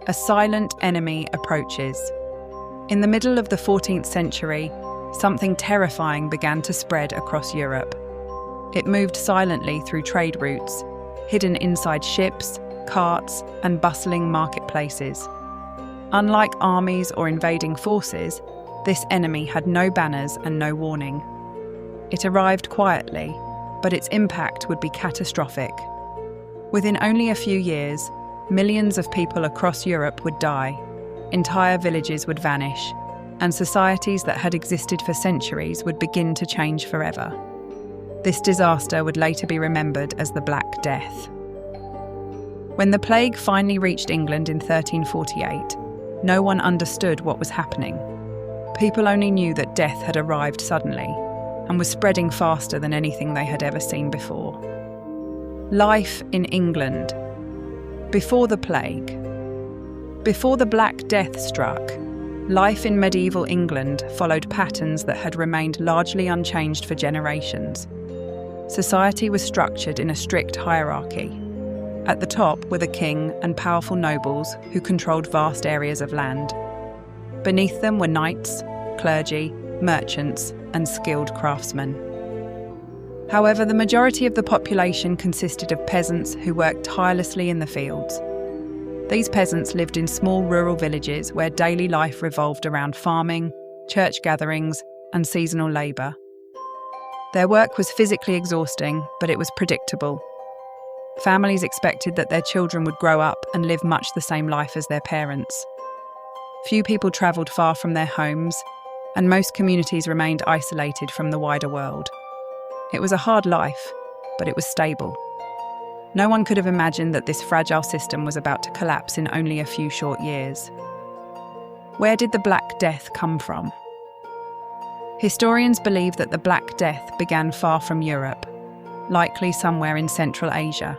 a silent enemy approaches. In the middle of the 14th century, something terrifying began to spread across Europe. It moved silently through trade routes, hidden inside ships, carts, and bustling marketplaces. Unlike armies or invading forces, this enemy had no banners and no warning. It arrived quietly, but its impact would be catastrophic. Within only a few years, millions of people across Europe would die, entire villages would vanish, and societies that had existed for centuries would begin to change forever. This disaster would later be remembered as the Black Death. When the plague finally reached England in 1348, no one understood what was happening. People only knew that death had arrived suddenly and was spreading faster than anything they had ever seen before. Life in England. Before the plague. Before the Black Death struck, life in medieval England followed patterns that had remained largely unchanged for generations. Society was structured in a strict hierarchy. At the top were the king and powerful nobles who controlled vast areas of land. Beneath them were knights, clergy, merchants, and skilled craftsmen. However, the majority of the population consisted of peasants who worked tirelessly in the fields. These peasants lived in small rural villages where daily life revolved around farming, church gatherings, and seasonal labour. Their work was physically exhausting, but it was predictable. Families expected that their children would grow up and live much the same life as their parents. Few people travelled far from their homes, and most communities remained isolated from the wider world. It was a hard life, but it was stable. No one could have imagined that this fragile system was about to collapse in only a few short years. Where did the Black Death come from? Historians believe that the Black Death began far from Europe, likely somewhere in Central Asia.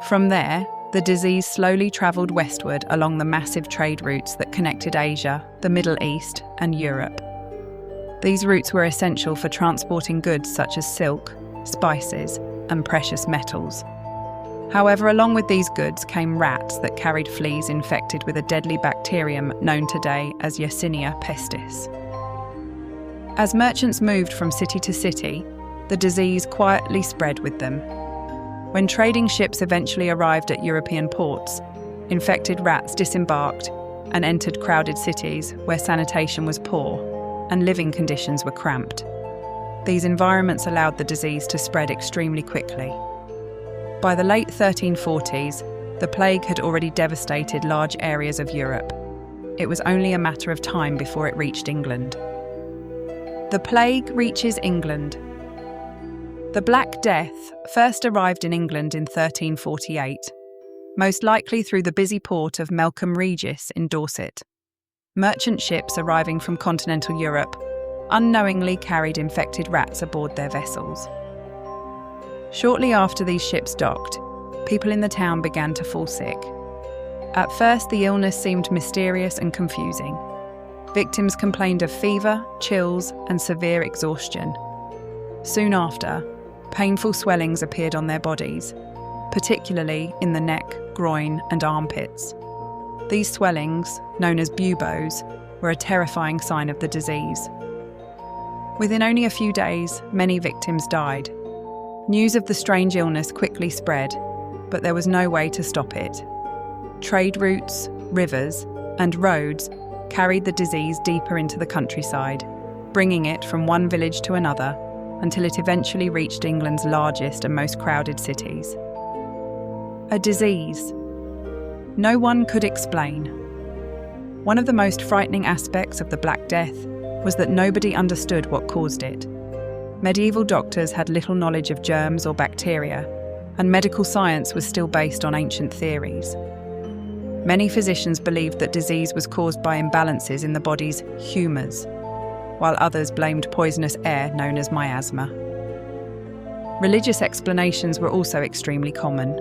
From there, the disease slowly travelled westward along the massive trade routes that connected Asia, the Middle East, and Europe. These routes were essential for transporting goods such as silk, spices, and precious metals. However, along with these goods came rats that carried fleas infected with a deadly bacterium known today as Yersinia pestis. As merchants moved from city to city, the disease quietly spread with them. When trading ships eventually arrived at European ports, infected rats disembarked and entered crowded cities where sanitation was poor and living conditions were cramped. These environments allowed the disease to spread extremely quickly. By the late 1340s, the plague had already devastated large areas of Europe. It was only a matter of time before it reached England. The plague reaches England. The Black Death first arrived in England in 1348, most likely through the busy port of Melcombe Regis in Dorset. Merchant ships arriving from continental Europe unknowingly carried infected rats aboard their vessels. Shortly after these ships docked, people in the town began to fall sick. At first, the illness seemed mysterious and confusing. Victims complained of fever, chills, and severe exhaustion. Soon after, painful swellings appeared on their bodies, particularly in the neck, groin, and armpits. These swellings, known as buboes, were a terrifying sign of the disease. Within only a few days, many victims died. News of the strange illness quickly spread, but there was no way to stop it. Trade routes, rivers, and roads carried the disease deeper into the countryside, bringing it from one village to another until it eventually reached England's largest and most crowded cities. A disease no one could explain. One of the most frightening aspects of the Black Death was that nobody understood what caused it. Medieval doctors had little knowledge of germs or bacteria, and medical science was still based on ancient theories. Many physicians believed that disease was caused by imbalances in the body's humours, while others blamed poisonous air known as miasma. Religious explanations were also extremely common.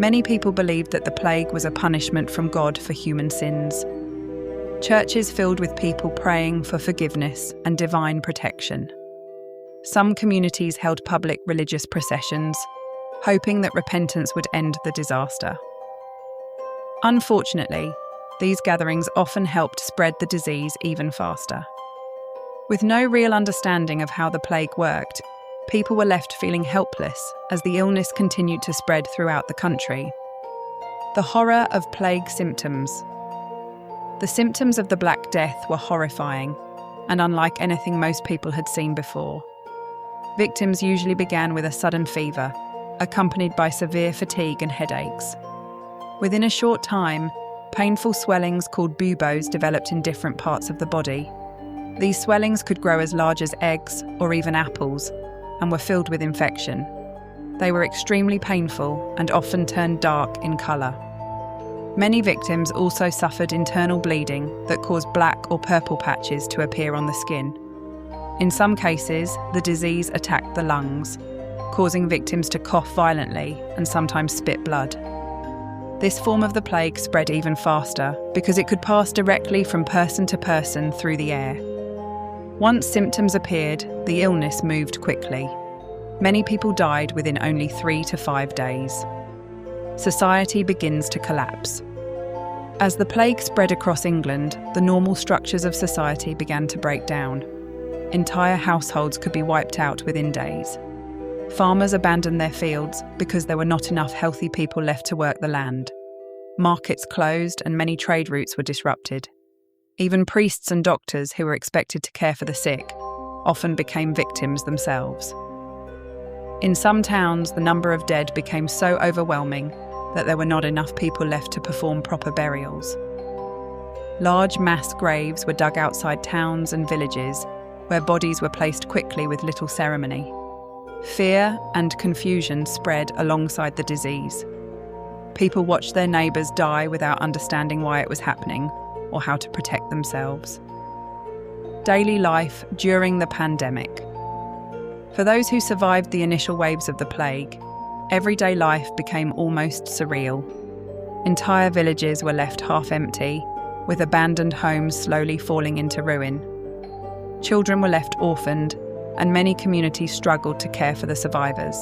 Many people believed that the plague was a punishment from God for human sins. Churches filled with people praying for forgiveness and divine protection. Some communities held public religious processions, hoping that repentance would end the disaster. Unfortunately, These gatherings often helped spread the disease even faster. With no real understanding of how the plague worked, people were left feeling helpless as the illness continued to spread throughout the country. The horror of plague symptoms. The symptoms of the Black Death were horrifying and unlike anything most people had seen before. Victims usually began with a sudden fever, accompanied by severe fatigue and headaches. Within a short time, painful swellings called buboes developed in different parts of the body. These swellings could grow as large as eggs or even apples and were filled with infection. They were extremely painful and often turned dark in colour. Many victims also suffered internal bleeding that caused black or purple patches to appear on the skin. In some cases, the disease attacked the lungs, causing victims to cough violently and sometimes spit blood. This form of the plague spread even faster because it could pass directly from person to person through the air. Once symptoms appeared, the illness moved quickly. Many people died within only 3 to 5 days. Society begins to collapse. As the plague spread across England, the normal structures of society began to break down. Entire households could be wiped out within days. Farmers abandoned their fields because there were not enough healthy people left to work the land. Markets closed and many trade routes were disrupted. Even priests and doctors who were expected to care for the sick often became victims themselves. In some towns, the number of dead became so overwhelming that there were not enough people left to perform proper burials. Large mass graves were dug outside towns and villages, where bodies were placed quickly with little ceremony. Fear and confusion spread alongside the disease. People watched their neighbours die without understanding why it was happening or how to protect themselves. Daily life during the pandemic. For those who survived the initial waves of the plague, everyday life became almost surreal. Entire villages were left half empty, with abandoned homes slowly falling into ruin. Children were left orphaned, and many communities struggled to care for the survivors.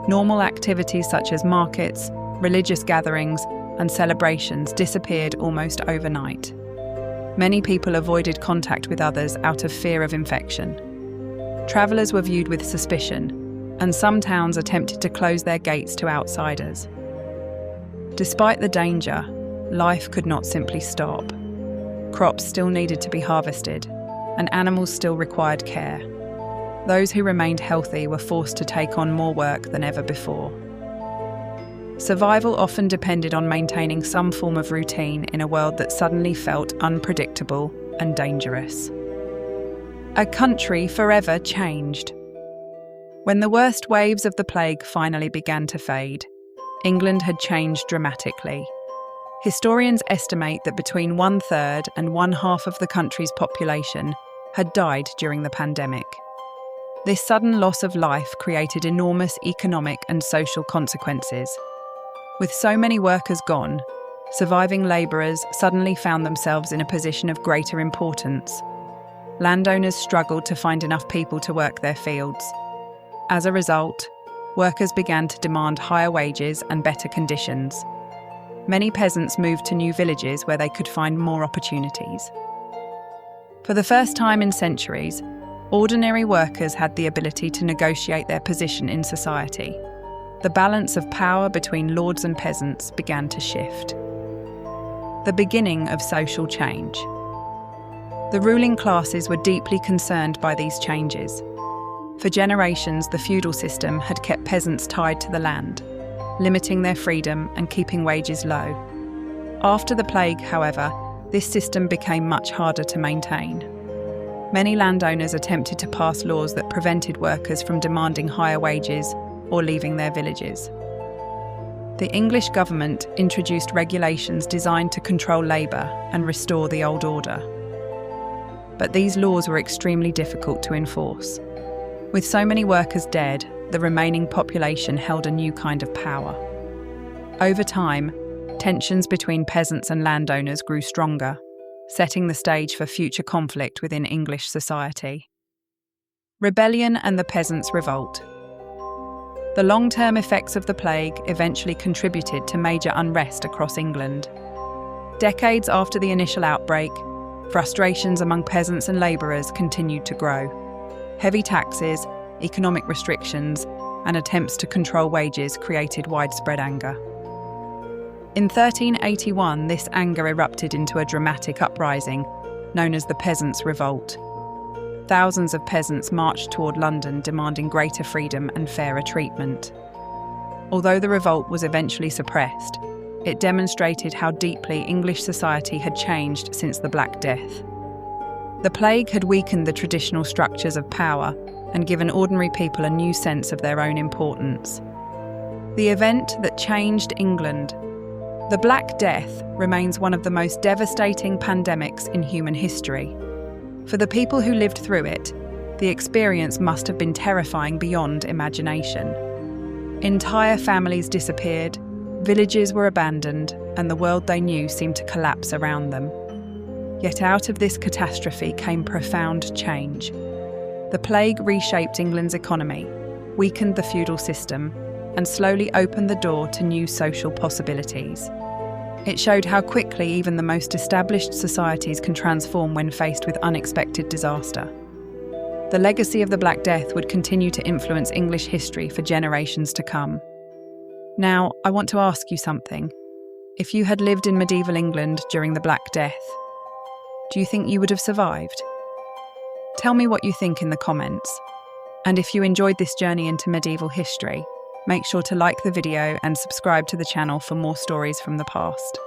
Normal activities such as markets, religious gatherings, and celebrations disappeared almost overnight. Many people avoided contact with others out of fear of infection. Travellers were viewed with suspicion, and some towns attempted to close their gates to outsiders. Despite the danger, life could not simply stop. Crops still needed to be harvested, and animals still required care. Those who remained healthy were forced to take on more work than ever before. Survival often depended on maintaining some form of routine in a world that suddenly felt unpredictable and dangerous. A country forever changed. When the worst waves of the plague finally began to fade, England had changed dramatically. Historians estimate that between 1/3 and 1/2 of the country's population had died during the pandemic. This sudden loss of life created enormous economic and social consequences. With so many workers gone, surviving labourers suddenly found themselves in a position of greater importance. Landowners struggled to find enough people to work their fields. As a result, workers began to demand higher wages and better conditions. Many peasants moved to new villages where they could find more opportunities. For the first time in centuries, ordinary workers had the ability to negotiate their position in society. The balance of power between lords and peasants began to shift. The beginning of social change. The ruling classes were deeply concerned by these changes. For generations, the feudal system had kept peasants tied to the land, limiting their freedom and keeping wages low. After the plague, however, this system became much harder to maintain. Many landowners attempted to pass laws that prevented workers from demanding higher wages or leaving their villages. The English government introduced regulations designed to control labour and restore the old order. But these laws were extremely difficult to enforce. With so many workers dead, the remaining population held a new kind of power. Over time, tensions between peasants and landowners grew stronger, setting the stage for future conflict within English society. Rebellion and the Peasants' Revolt. The long-term effects of the plague eventually contributed to major unrest across England. Decades after the initial outbreak, frustrations among peasants and labourers continued to grow. Heavy taxes, economic restrictions, and attempts to control wages created widespread anger. In 1381, this anger erupted into a dramatic uprising known as the Peasants' Revolt. Thousands of peasants marched toward London demanding greater freedom and fairer treatment. Although the revolt was eventually suppressed, it demonstrated how deeply English society had changed since the Black Death. The plague had weakened the traditional structures of power and given ordinary people a new sense of their own importance. The event that changed England. The Black Death remains one of the most devastating pandemics in human history. For the people who lived through it, the experience must have been terrifying beyond imagination. Entire families disappeared, villages were abandoned, and the world they knew seemed to collapse around them. Yet out of this catastrophe came profound change. The plague reshaped England's economy, weakened the feudal system, and slowly opened the door to new social possibilities. It showed how quickly even the most established societies can transform when faced with unexpected disaster. The legacy of the Black Death would continue to influence English history for generations to come. Now, I want to ask you something. If you had lived in medieval England during the Black Death, do you think you would have survived? Tell me what you think in the comments. And if you enjoyed this journey into medieval history, make sure to like the video and subscribe to the channel for more stories from the past.